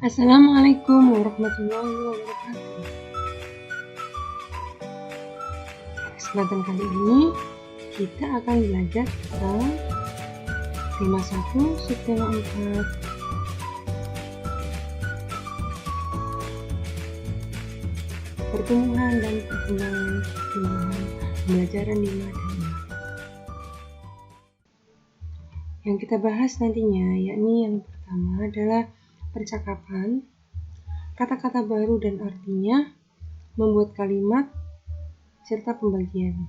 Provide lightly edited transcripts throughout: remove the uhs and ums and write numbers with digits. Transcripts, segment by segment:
Assalamualaikum warahmatullahi wabarakatuh. Kesempatan kali ini kita akan belajar tentang tema 1 subtema 4. Pertumbuhan dan perkembangan tumbuhan, pembelajaran 5 dan 6. Yang kita bahas nantinya yakni yang pertama adalah percakapan, kata-kata baru dan artinya, membuat kalimat, serta pembagian.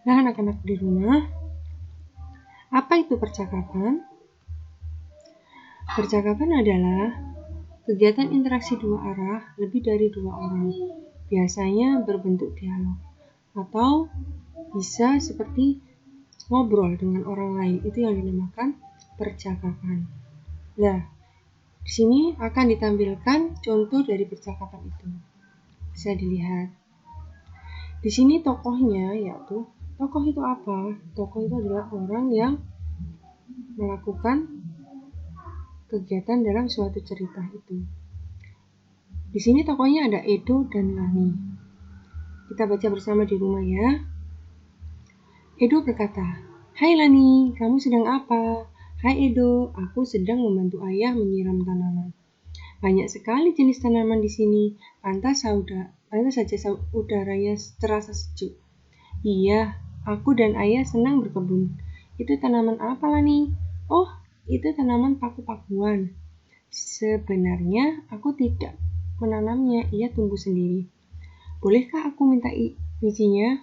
Nah, anak-anak di rumah, apa itu percakapan? Percakapan adalah kegiatan interaksi dua arah lebih dari dua orang, biasanya berbentuk dialog, atau bisa seperti ngobrol dengan orang lain, itu yang dinamakan percakapan. Nah, di sini akan ditampilkan contoh dari percakapan itu. Bisa dilihat. Di sini tokohnya yaitu, tokoh itu apa? Tokoh itu adalah orang yang melakukan kegiatan dalam suatu cerita itu. Di sini tokohnya ada Edo dan Lani. Kita baca bersama di rumah ya. Edo berkata, "Hai Lani, kamu sedang apa?" "Hai Edo, aku sedang membantu ayah menyiram tanaman. Banyak sekali jenis tanaman di sini. Pantas saja udaranya terasa sejuk." "Iya, aku dan ayah senang berkebun." "Itu tanaman apa, Lani?" "Oh, itu tanaman paku-pakuan. Sebenarnya aku tidak menanamnya, ia tumbuh sendiri." "Bolehkah aku minta bijinya?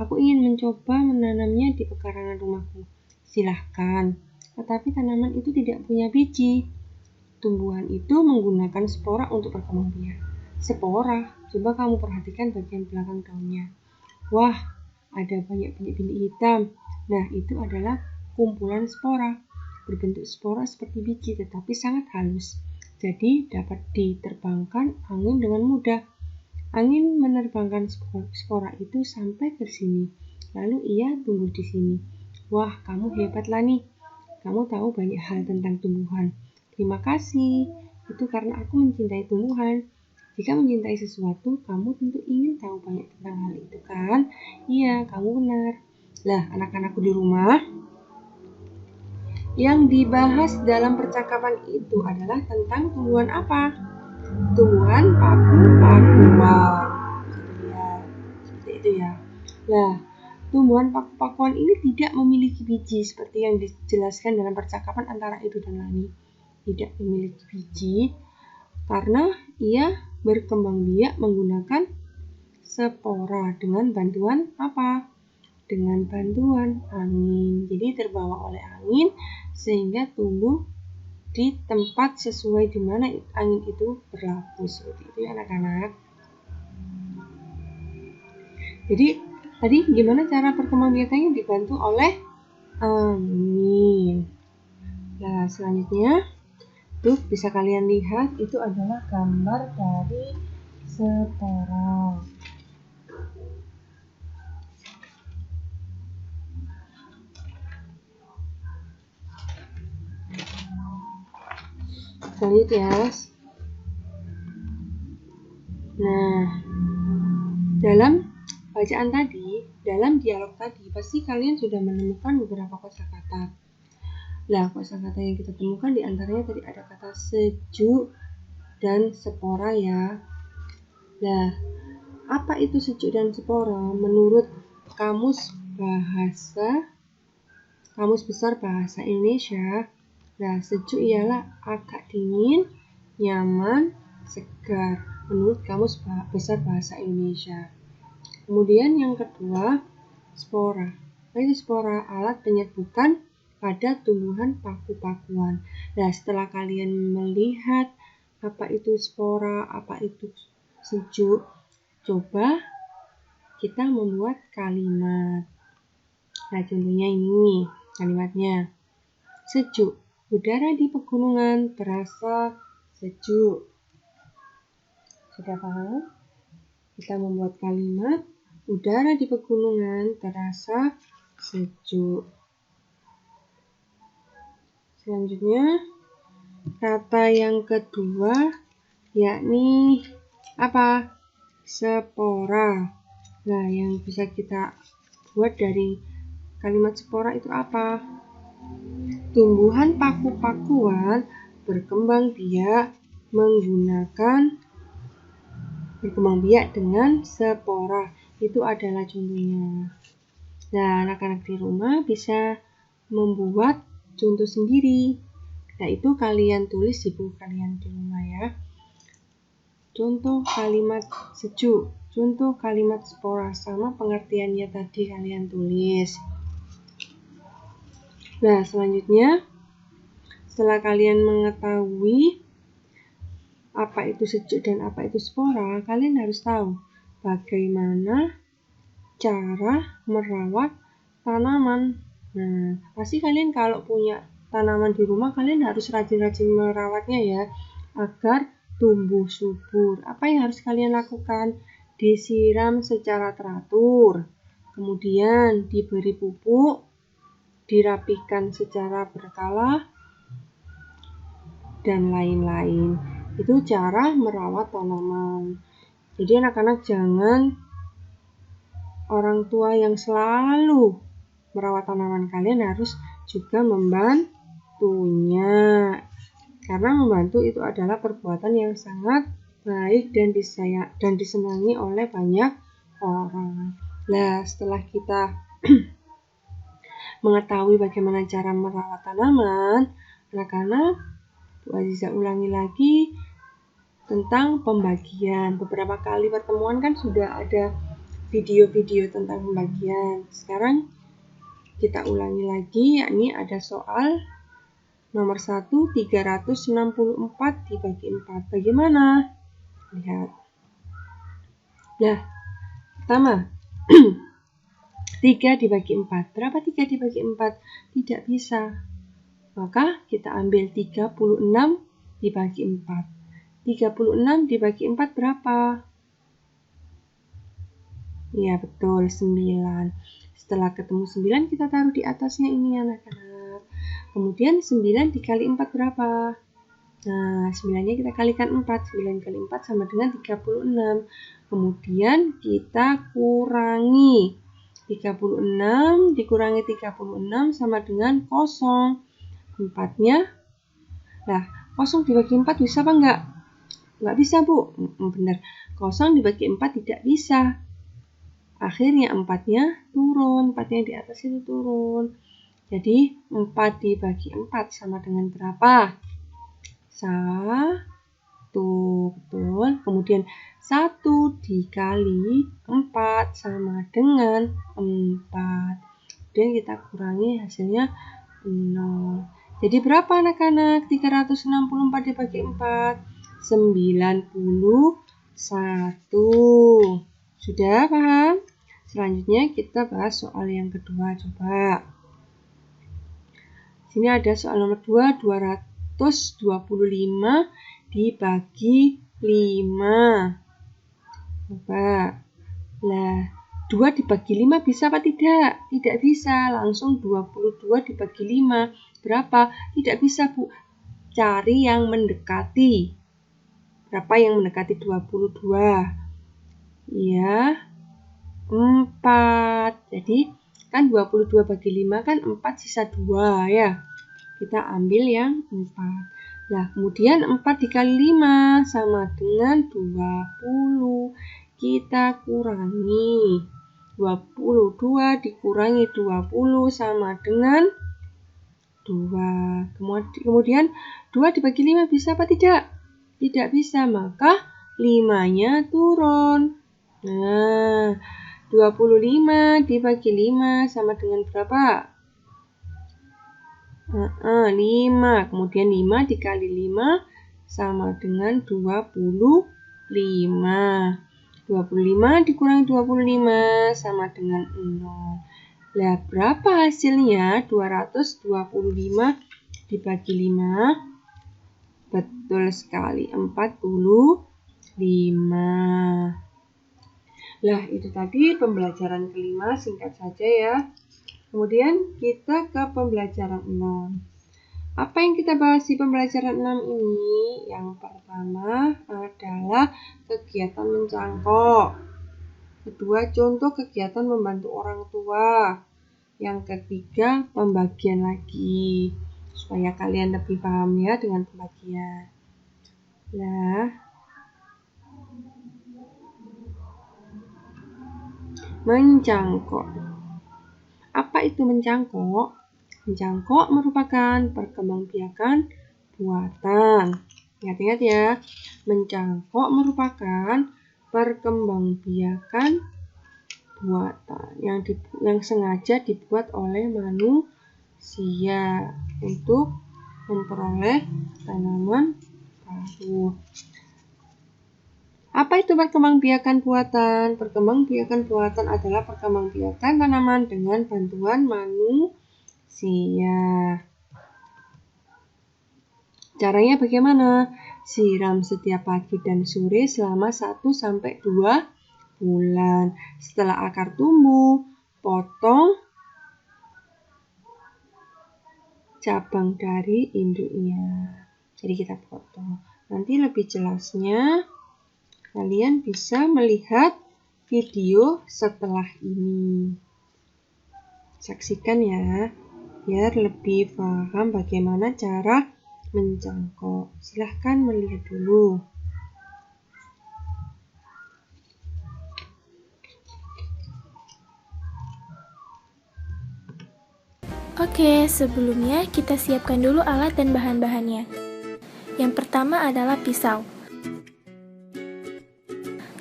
Aku ingin mencoba menanamnya di pekarangan rumahku." "Silahkan, tetapi tanaman itu tidak punya biji. Tumbuhan itu menggunakan spora untuk berkembang biak." "Spora? Coba kamu perhatikan bagian belakang daunnya. Wah, ada banyak bintik-bintik hitam. Nah, itu adalah kumpulan spora. Berbentuk spora seperti biji tetapi sangat halus. Jadi dapat diterbangkan angin dengan mudah. Angin menerbangkan spora itu sampai ke sini. Lalu ia tumbuh di sini." "Wah, kamu hebat, Lani. Kamu tahu banyak hal tentang tumbuhan." "Terima kasih. Itu karena aku mencintai tumbuhan. Jika mencintai sesuatu, kamu tentu ingin tahu banyak tentang hal itu, kan?" "Iya, kamu benar." Lah, anak-anakku di rumah, yang dibahas dalam percakapan itu adalah tentang tumbuhan apa? Tumbuhan paku-pakuan. Seperti itu ya. Nah, tumbuhan paku-pakuan ini tidak memiliki biji seperti yang dijelaskan dalam percakapan antara Edo dan Lani. Tidak memiliki biji karena ia berkembang biak menggunakan spora dengan bantuan apa? Dengan bantuan angin. Jadi terbawa oleh angin sehingga tumbuh di tempat sesuai di mana angin itu berlabuh. Seperti itu ya anak-anak. Jadi tadi gimana cara perkembangbiakannya? Dibantu oleh angin. Nah, selanjutnya tuh bisa kalian lihat itu adalah gambar dari spora. Lanjut ya. Nah, dalam bacaan tadi, dalam dialog tadi, pasti kalian sudah menemukan beberapa kosakata. Nah, kosakata yang kita temukan diantaranya tadi ada kata sejuk dan spora ya. Nah, apa itu sejuk dan spora? Menurut Kamus Besar Bahasa Indonesia, nah sejuk ialah agak dingin, nyaman, segar. Menurut Kamus Besar Bahasa Indonesia. Kemudian yang kedua, spora. Itu spora, alat penyerbukan pada tumbuhan paku-pakuan. Nah, setelah kalian melihat apa itu spora, apa itu sejuk, coba kita membuat kalimat. Nah, contohnya ini kalimatnya. Sejuk. Udara di pegunungan terasa sejuk. Sudah paham? Kita membuat kalimat. Udara di pegunungan terasa sejuk. Selanjutnya, kata yang kedua yakni apa? Spora. Nah, yang bisa kita buat dari kalimat spora itu apa? Tumbuhan paku-pakuan berkembang biak dengan spora. Itu adalah contohnya. Nah, anak-anak di rumah bisa membuat contoh sendiri. Nah, itu kalian tulis di buku kalian di rumah ya. Contoh kalimat sejuk, contoh kalimat spora, sama pengertiannya tadi kalian tulis. Nah, selanjutnya setelah kalian mengetahui apa itu sejuk dan apa itu spora, kalian harus tahu bagaimana cara merawat tanaman. Nah, pasti kalian kalau punya tanaman di rumah, kalian harus rajin-rajin merawatnya ya, agar tumbuh subur. Apa yang harus kalian lakukan? Disiram secara teratur, kemudian diberi pupuk, dirapihkan secara berkala, dan lain-lain. Itu cara merawat tanaman. Jadi anak-anak jangan orang tua yang selalu merawat tanaman, kalian harus juga membantunya. Karena membantu itu adalah perbuatan yang sangat baik dan disenangi oleh banyak orang. Nah, setelah kita mengetahui bagaimana cara merawat tanaman, anak-anak, Bu Aziza ulangi lagi tentang pembagian. Beberapa kali pertemuan kan sudah ada video-video tentang pembagian. Sekarang kita ulangi lagi, yakni ada soal nomor 1, 364 dibagi 4. Bagaimana? Lihat. Nah, pertama, 3 dibagi 4. Berapa 3 dibagi 4? Tidak bisa. Maka kita ambil 36 dibagi 4. 36 dibagi 4 berapa? Iya, betul, 9. Setelah ketemu 9, kita taruh di atasnya ini anak-anak. Kemudian 9 dikali 4 berapa? Nah, 9-nya kita kalikan 4. 9 kali 4 sama dengan 36. Kemudian kita kurangi. 36 dikurangi 36 sama dengan 0. 4-nya. Nah, 0 dibagi 4 bisa apa enggak? Enggak bisa, Bu. Benar. 0 dibagi 4 tidak bisa. Akhirnya 4-nya turun. 4 yang di atas itu turun. Jadi 4 dibagi 4 sama dengan berapa? 1. Betul. Kemudian 1 dikali 4 sama dengan 4. Kemudian kita kurangi, hasilnya 0. Jadi berapa anak-anak? 364 dibagi 4. 91. Sudah paham? Selanjutnya kita bahas soal yang kedua. Coba. Sini ada soal nomor 2, 225 dibagi 5. Coba. Nah, 2 dibagi 5 bisa apa tidak? Tidak bisa. Langsung 22 dibagi 5. Berapa? Tidak bisa, Bu. Cari yang mendekati. Berapa yang mendekati 22? Ya, 4. Jadi kan 22 bagi 5 kan 4 sisa 2 ya. Kita ambil yang 4. Nah, kemudian 4 dikali 5 sama dengan 20. Kita kurangi. 22 dikurangi 20 sama dengan 2. Kemudian 2 dibagi 5 bisa apa tidak? Tidak bisa, maka 5-nya turun. Nah, 25 dibagi 5 sama dengan berapa? 5. Kemudian 5 dikali 5 sama dengan 25. 25 dikurangi 25 sama dengan 0. Nah, berapa hasilnya? 225 dibagi 5. Betul sekali, 45. Nah, itu tadi pembelajaran kelima, singkat saja ya. Kemudian kita ke pembelajaran 6. Apa yang kita bahas di pembelajaran 6 ini? Yang pertama adalah kegiatan mencangkok. Kedua, contoh kegiatan membantu orang tua. Yang ketiga, pembagian lagi. Supaya kalian lebih paham ya dengan pembagian. Nah, mencangkok. Apa itu mencangkok? Mencangkok merupakan perkembangbiakan buatan. Ingat-ingat ya, mencangkok merupakan perkembangbiakan buatan yang sengaja dibuat oleh manusia untuk memperoleh tanaman baru. Apa itu perkembangbiakan buatan? Perkembangbiakan buatan adalah perkembangbiakan tanaman dengan bantuan manusia. Caranya bagaimana? Siram setiap pagi dan sore selama 1-2 bulan. Setelah akar tumbuh, potong cabang dari induknya. Jadi kita potong. Nanti lebih jelasnya kalian bisa melihat video setelah ini. Saksikan ya, biar lebih paham bagaimana cara mencangkok. Silahkan melihat dulu. Oke, sebelumnya kita siapkan dulu alat dan bahan-bahannya. Yang pertama adalah pisau.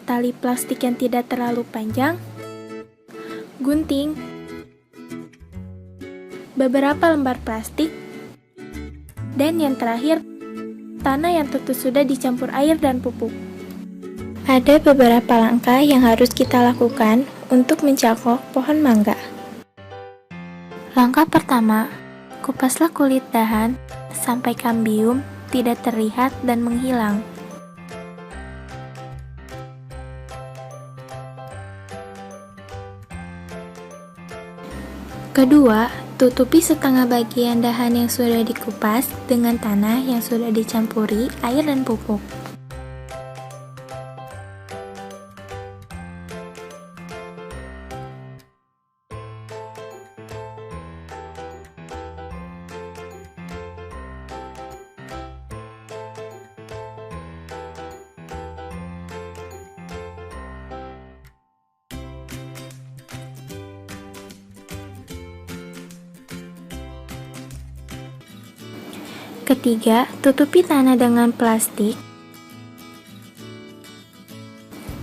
Tali plastik yang tidak terlalu panjang, gunting, beberapa lembar plastik, dan yang terakhir, tanah yang tentu sudah dicampur air dan pupuk. Ada beberapa langkah yang harus kita lakukan untuk mencangkok pohon mangga. Langkah pertama, kupaslah kulit dahan sampai kambium tidak terlihat dan menghilang. Kedua, tutupi setengah bagian dahan yang sudah dikupas dengan tanah yang sudah dicampuri air dan pupuk. Ketiga, tutupi tanah dengan plastik.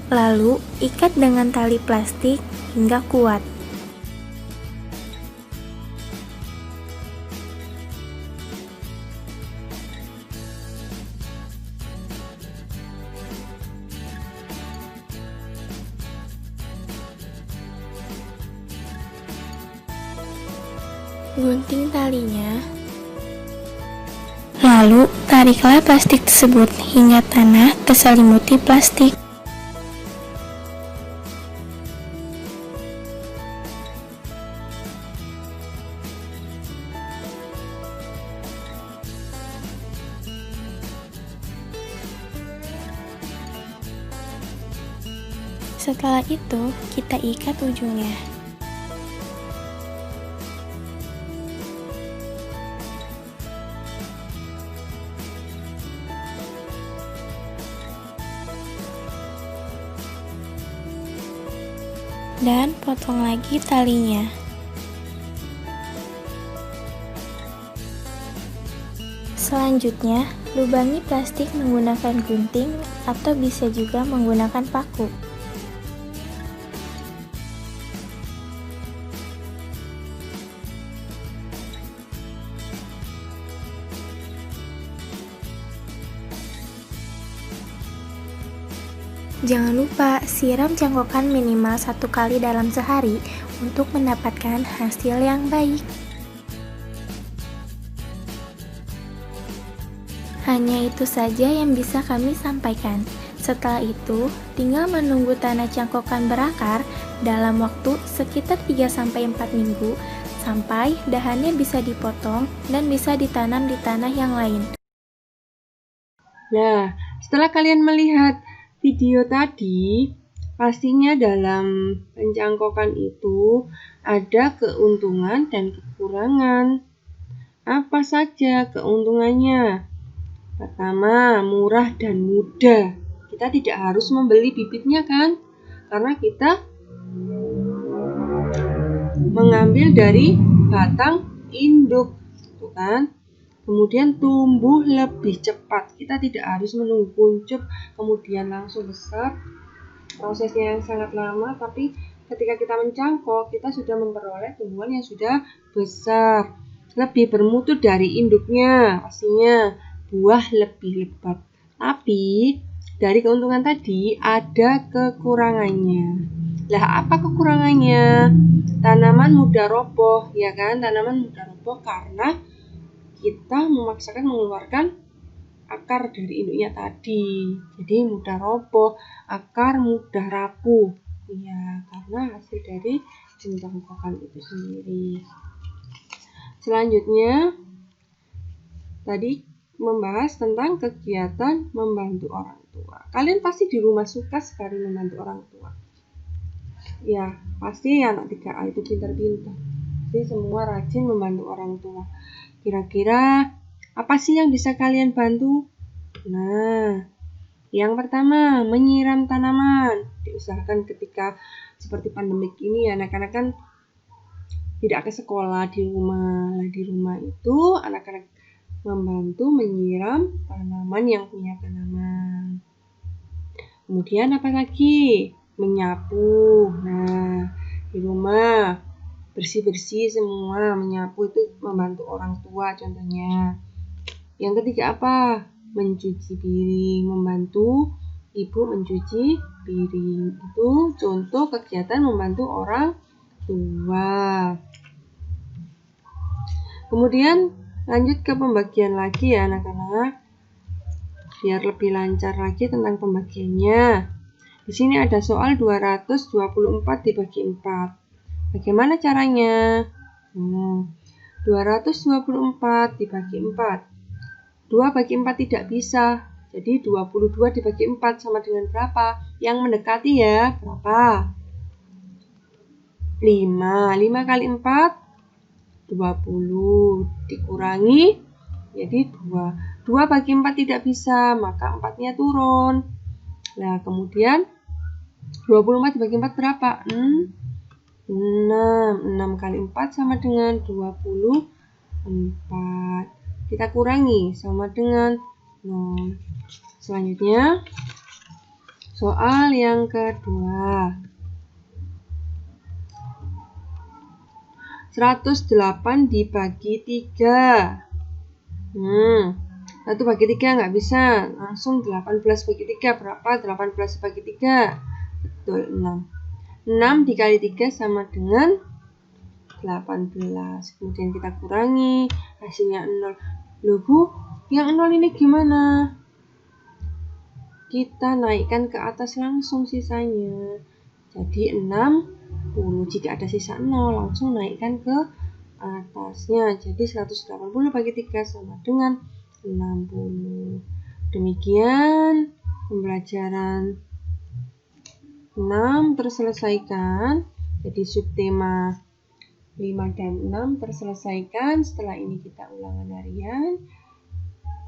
Lalu, ikat dengan tali plastik hingga kuat. Gunting talinya. Lalu, tariklah plastik tersebut hingga tanah terselimuti plastik. Setelah itu, kita ikat ujungnya. Dan potong lagi talinya. Selanjutnya, lubangi plastik menggunakan gunting atau bisa juga menggunakan paku. Jangan lupa siram cangkokan minimal 1 kali dalam sehari untuk mendapatkan hasil yang baik. Hanya itu saja yang bisa kami sampaikan. Setelah itu, tinggal menunggu tanah cangkokan berakar dalam waktu sekitar 3-4 minggu sampai dahannya bisa dipotong dan bisa ditanam di tanah yang lain. Nah, setelah kalian melihat video tadi, pastinya dalam pencangkokan itu ada keuntungan dan kekurangan. Apa saja keuntungannya? Pertama, murah dan mudah. Kita tidak harus membeli bibitnya kan? Karena kita mengambil dari batang induk, gitu kan? Kemudian tumbuh lebih cepat. Kita tidak harus menunggu kuncup kemudian langsung besar. Prosesnya yang sangat lama, tapi ketika kita mencangkok, kita sudah memperoleh tumbuhan yang sudah besar, lebih bermutu dari induknya, pastinya buah lebih lebat. Tapi dari keuntungan tadi ada kekurangannya. Lah, apa kekurangannya? Tanaman mudah roboh, ya kan? Tanaman mudah roboh karena kita memaksakan mengeluarkan akar dari induknya tadi. Jadi mudah roboh, akar mudah rapuh. Ya, karena hasil dari pencangkokan itu sendiri. Selanjutnya, tadi membahas tentang kegiatan membantu orang tua. Kalian pasti di rumah suka sekali membantu orang tua. Ya, pasti anak 3A itu pintar-pintar. Jadi semua rajin membantu orang tua. Kira-kira apa sih yang bisa kalian bantu? Nah, yang pertama, menyiram tanaman. Diusahakan ketika seperti pandemik ini, anak-anak kan tidak ke sekolah di rumah. Nah, di rumah itu anak-anak membantu menyiram tanaman yang punya tanaman. Kemudian apa lagi? Menyapu. Nah, di rumah bersih-bersih semua, menyapu itu membantu orang tua contohnya. Yang ketiga apa? Mencuci piring, membantu ibu mencuci piring. Itu contoh kegiatan membantu orang tua. Kemudian lanjut ke pembagian lagi ya anak-anak. Biar lebih lancar lagi tentang pembagiannya. Di sini ada soal 224 dibagi 4. Bagaimana caranya? 224 dibagi 4. 2 bagi 4 tidak bisa. Jadi 22 dibagi 4 sama dengan berapa? Yang mendekati ya, berapa? 5. 5 kali 4, 20. Dikurangi, jadi 2. 2 bagi 4 tidak bisa, maka 4-nya turun. Nah, kemudian 24 dibagi 4 berapa? 6. 6 kali 4 sama dengan 24. Kita kurangi sama dengan 0. Selanjutnya, soal yang kedua. 108 dibagi 3. 1 bagi 3 nggak bisa. Langsung 18 bagi 3 berapa? 18 bagi 3. Betul, 6. 6 dikali 3 sama dengan 18. Kemudian kita kurangi, hasilnya 0. Loh Bu, yang 0 ini gimana? Kita naikkan ke atas langsung sisanya. Jadi 60. Jika ada sisa 0, langsung naikkan ke atasnya. Jadi 180 bagi 3 sama dengan 60. Demikian pembelajaran 6 terselesaikan. Jadi subtema 5 dan 6 terselesaikan. Setelah ini kita ulangan harian.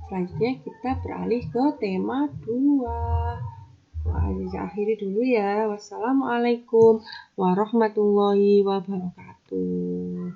Selanjutnya kita beralih ke tema 2. Akhiri dulu ya. Wassalamualaikum warahmatullahi wabarakatuh.